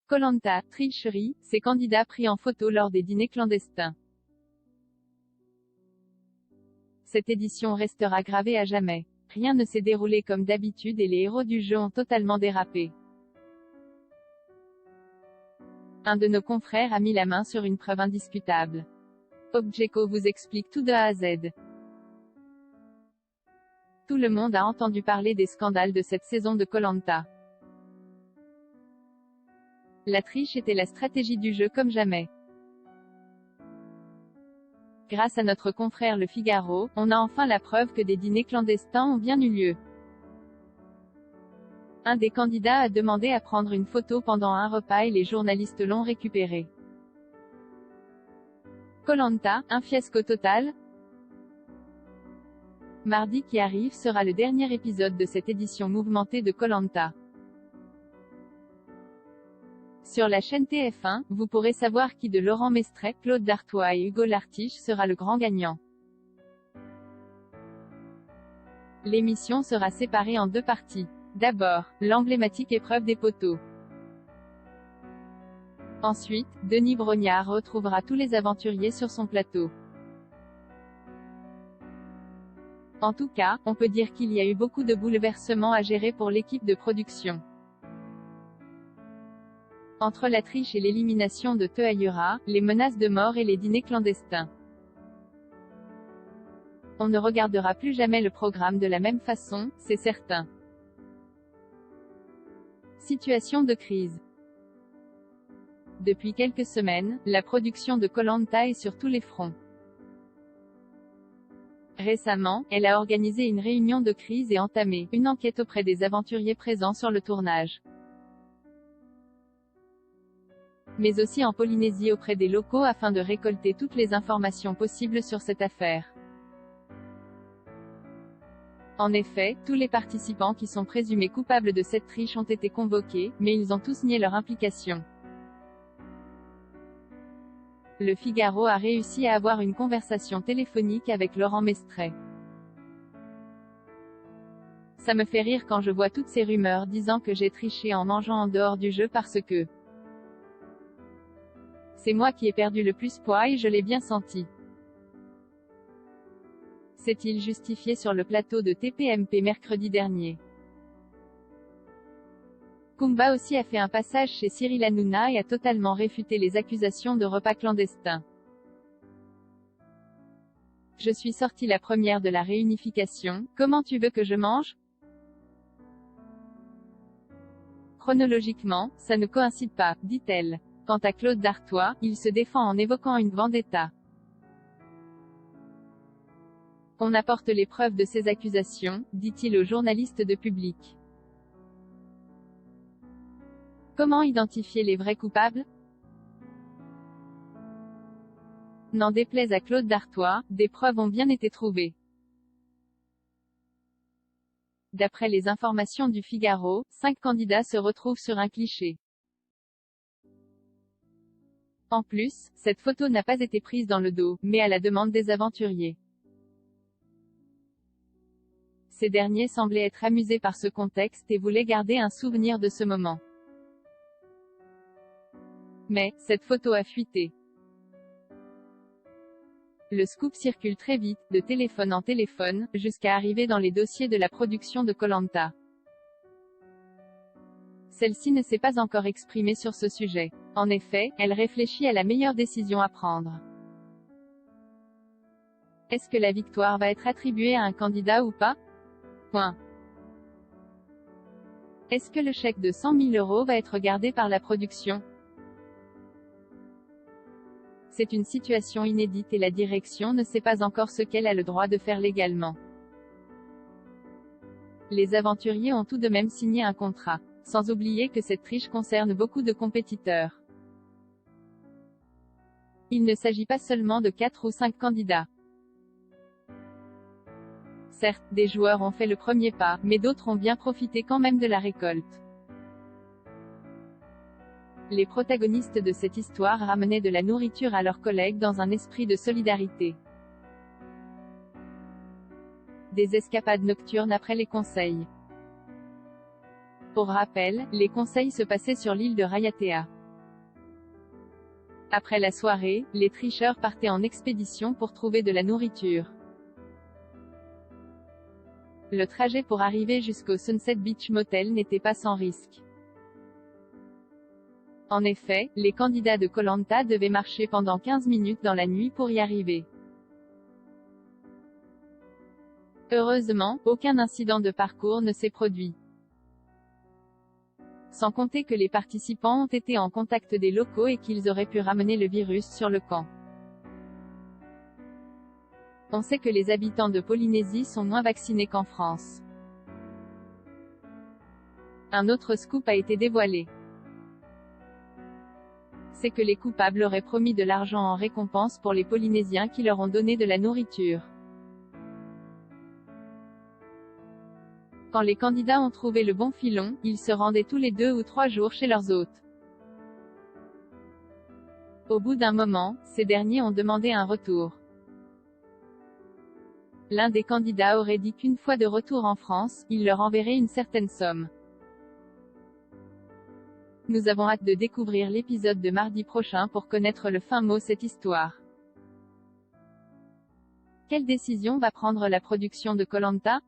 Koh-Lanta, tricherie, ces candidats pris en photo lors des dîners clandestins. Cette édition restera gravée à jamais. Rien ne s'est déroulé comme d'habitude et les héros du jeu ont totalement dérapé. Un de nos confrères a mis la main sur une preuve indiscutable. Objeco vous explique tout de A à Z. Tout le monde a entendu parler des scandales de cette saison de Koh-Lanta. La triche était la stratégie du jeu comme jamais. Grâce à notre confrère Le Figaro, on a enfin la preuve que des dîners clandestins ont bien eu lieu. Un des candidats a demandé à prendre une photo pendant un repas et les journalistes l'ont récupéré. Koh-Lanta, un fiasco total? Mardi qui arrive sera le dernier épisode de cette édition mouvementée de Koh-Lanta. Sur la chaîne TF1, vous pourrez savoir qui de Laurent Mestret, Claude Dartois et Hugo Lartiche sera le grand gagnant. L'émission sera séparée en deux parties. D'abord, l'emblématique épreuve des poteaux. Ensuite, Denis Brognard retrouvera tous les aventuriers sur son plateau. En tout cas, on peut dire qu'il y a eu beaucoup de bouleversements à gérer pour l'équipe de production. Entre la triche et l'élimination de Teaïra, les menaces de mort et les dîners clandestins. On ne regardera plus jamais le programme de la même façon, c'est certain. Situation de crise. Depuis quelques semaines, la production de Koh-Lanta est sur tous les fronts. Récemment, elle a organisé une réunion de crise et entamé une enquête auprès des aventuriers présents sur le tournage. Mais aussi en Polynésie auprès des locaux afin de récolter toutes les informations possibles sur cette affaire. En effet, tous les participants qui sont présumés coupables de cette triche ont été convoqués, mais ils ont tous nié leur implication. Le Figaro a réussi à avoir une conversation téléphonique avec Laurent Mestret. Ça me fait rire quand je vois toutes ces rumeurs disant que j'ai triché en mangeant en dehors du jeu parce que c'est moi qui ai perdu le plus poids et je l'ai bien senti. S'est-il justifié sur le plateau de TPMP mercredi dernier. Kumba aussi a fait un passage chez Cyril Hanouna et a totalement réfuté les accusations de repas clandestins. Je suis sortie la première de la réunification, comment tu veux que je mange? Chronologiquement, ça ne coïncide pas, dit-elle. Quant à Claude Dartois, il se défend en évoquant une vendetta. On apporte les preuves de ces accusations, dit-il au journaliste de Public. Comment identifier les vrais coupables? N'en déplaise à Claude Dartois, des preuves ont bien été trouvées. D'après les informations du Figaro, 5 candidats se retrouvent sur un cliché. En plus, cette photo n'a pas été prise dans le dos, mais à la demande des aventuriers. Ces derniers semblaient être amusés par ce contexte et voulaient garder un souvenir de ce moment. Mais, cette photo a fuité. Le scoop circule très vite, de téléphone en téléphone, jusqu'à arriver dans les dossiers de la production de Koh-Lanta. Celle-ci ne s'est pas encore exprimée sur ce sujet. En effet, elle réfléchit à la meilleure décision à prendre. Est-ce que la victoire va être attribuée à un candidat ou pas? Point. Est-ce que le chèque de 100 000 € va être gardé par la production? C'est une situation inédite et la direction ne sait pas encore ce qu'elle a le droit de faire légalement. Les aventuriers ont tout de même signé un contrat. Sans oublier que cette triche concerne beaucoup de compétiteurs. Il ne s'agit pas seulement de 4 ou 5 candidats. Certes, des joueurs ont fait le premier pas, mais d'autres ont bien profité quand même de la récolte. Les protagonistes de cette histoire ramenaient de la nourriture à leurs collègues dans un esprit de solidarité. Des escapades nocturnes après les conseils. Pour rappel, les conseils se passaient sur l'île de Raiatea. Après la soirée, les tricheurs partaient en expédition pour trouver de la nourriture. Le trajet pour arriver jusqu'au Sunset Beach Motel n'était pas sans risque. En effet, les candidats de Koh-Lanta devaient marcher pendant 15 minutes dans la nuit pour y arriver. Heureusement, aucun incident de parcours ne s'est produit. Sans compter que les participants ont été en contact des locaux et qu'ils auraient pu ramener le virus sur le camp. On sait que les habitants de Polynésie sont moins vaccinés qu'en France. Un autre scoop a été dévoilé. C'est que les coupables auraient promis de l'argent en récompense pour les Polynésiens qui leur ont donné de la nourriture. Quand les candidats ont trouvé le bon filon, ils se rendaient tous les 2 ou 3 jours chez leurs hôtes. Au bout d'un moment, ces derniers ont demandé un retour. L'un des candidats aurait dit qu'une fois de retour en France, il leur enverrait une certaine somme. Nous avons hâte de découvrir l'épisode de mardi prochain pour connaître le fin mot de cette histoire. Quelle décision va prendre la production de Koh-Lanta ?